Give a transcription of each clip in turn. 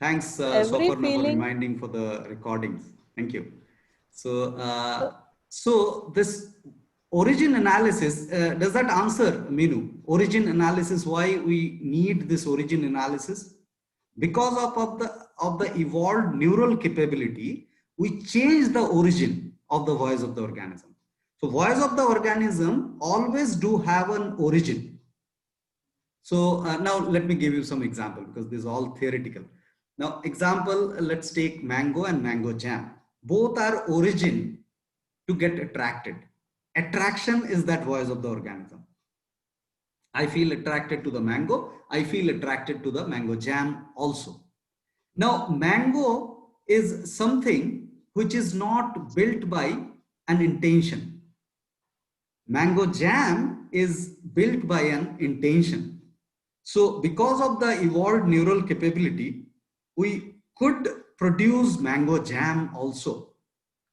Thanks, Every Soparna, for feeling. reminding for the recordings. Thank you. So, So, so this origin analysis, does that answer, Minu? Origin analysis, why we need this origin analysis? Because of the evolved neural capability, we change the origin of the voice of the organism. So voice of the organism always do have an origin. So now let me give you some example because this is all theoretical. Now example, let's take mango and mango jam. Both are origin to get attracted. Attraction is that voice of the organism. I feel attracted to the mango. I feel attracted to the mango jam also. Now mango is something which is not built by an intention. Mango jam is built by an intention. So because of the evolved neural capability, we could produce mango jam also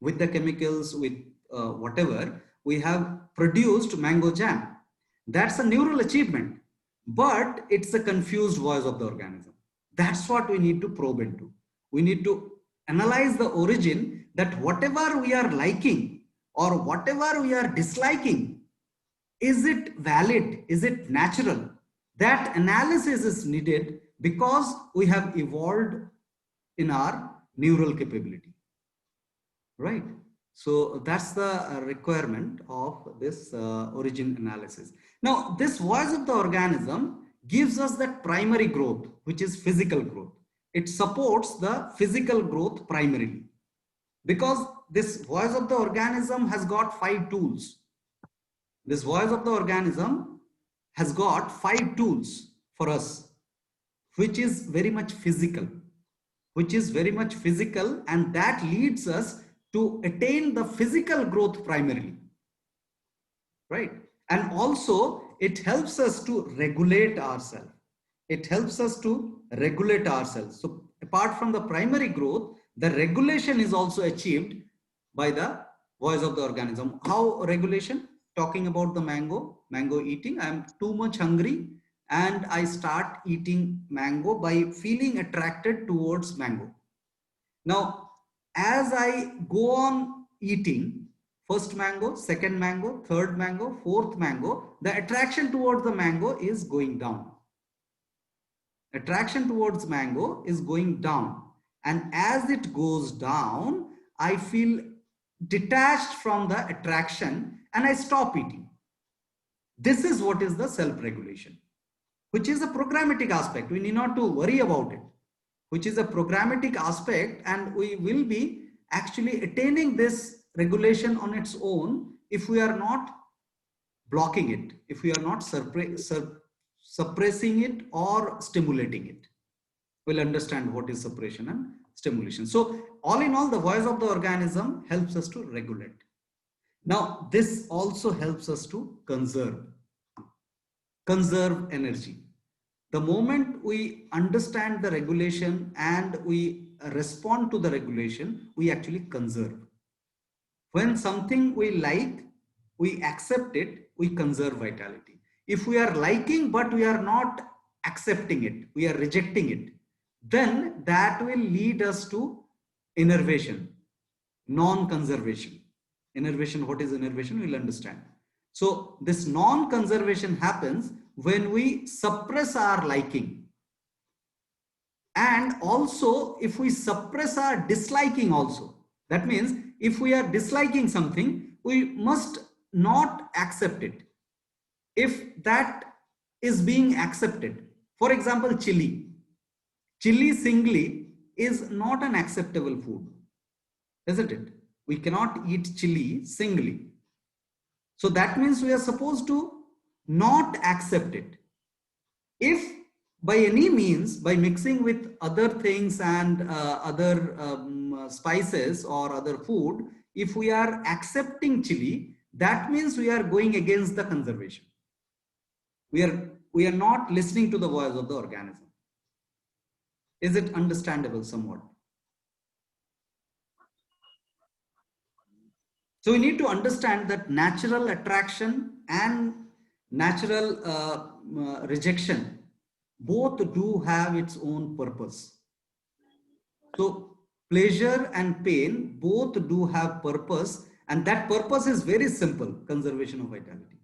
with the chemicals, with whatever, we have produced mango jam. That's a neural achievement, but it's a confused voice of the organism. That's what we need to probe into. We need to analyze the origin, that whatever we are liking or whatever we are disliking, is it valid? Is it natural? That analysis is needed because we have evolved in our neural capability, right? So that's the requirement of this origin analysis. Now, this voice of the organism gives us that primary growth, which is physical growth. It supports the physical growth primarily because this voice of the organism has got 5 tools. This voice of the organism has got 5 tools for us, which is very much physical, and that leads us to attain the physical growth primarily, right? And also it helps us to regulate ourselves. So apart from the primary growth, the regulation is also achieved by the voice of the organism. How regulation? Talking about the mango eating, I am too much hungry and I start eating mango by feeling attracted towards mango. Now, as I go on eating first mango, second mango, third mango, fourth mango, the attraction towards the mango is going down. Attraction towards mango is going down. And as it goes down, I feel detached from the attraction and I stop eating. This is what is the self-regulation, which is a programmatic aspect. We need not to worry about it, which is a programmatic aspect, and we will be actually attaining this regulation on its own if we are not blocking it, if we are not suppressing it or stimulating it. We'll understand what is suppression and stimulation. So all in all, the voice of the organism helps us to regulate. Now, this also helps us to conserve energy. The moment we understand the regulation and we respond to the regulation, we actually conserve. When something we like, we accept it, we conserve vitality. If we are liking but we are not accepting it, we are rejecting it, then that will lead us to innervation, non-conservation. Innervation, what is innervation? We'll understand. So this non-conservation happens when we suppress our liking. And also if we suppress our disliking also. That means if we are disliking something, we must not accept it. If that is being accepted, for example, chili. Chili singly is not an acceptable food, isn't it? We cannot eat chili singly. So that means we are supposed to not accept it. If by any means, by mixing with other things and other spices or other food, if we are accepting chili, that means we are going against the conservation. We are not listening to the voice of the organism. Is it understandable somewhat? So we need to understand that natural attraction and natural rejection both do have its own purpose. So pleasure and pain both do have purpose, and that purpose is very simple: conservation of vitality.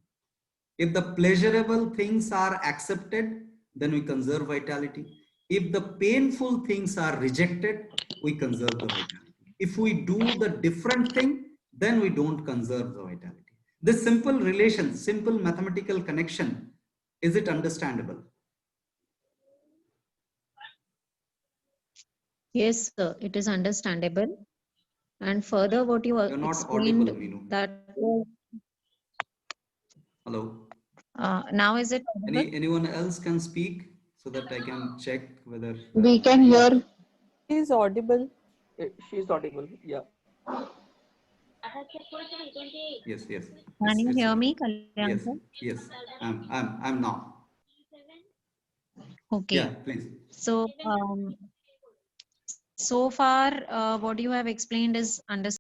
If the pleasurable things are accepted, then we conserve vitality. If the painful things are rejected, we conserve the vitality. If we do the different thing, then we don't conserve the vitality. This simple relation, simple mathematical connection, is it understandable? Yes, sir, it is understandable. And further, what you You're not audible, explained, Meenu. that Hello. now is it audible? Anyone else can speak so that I can check whether We can it is. hear. She's audible. She's audible. Yeah. Yes, yes. Can you It's hear audible. me, Kalyan Yes, sir? yes. I'm now. Yeah, Okay. please. So, so far, what you have explained is understandable.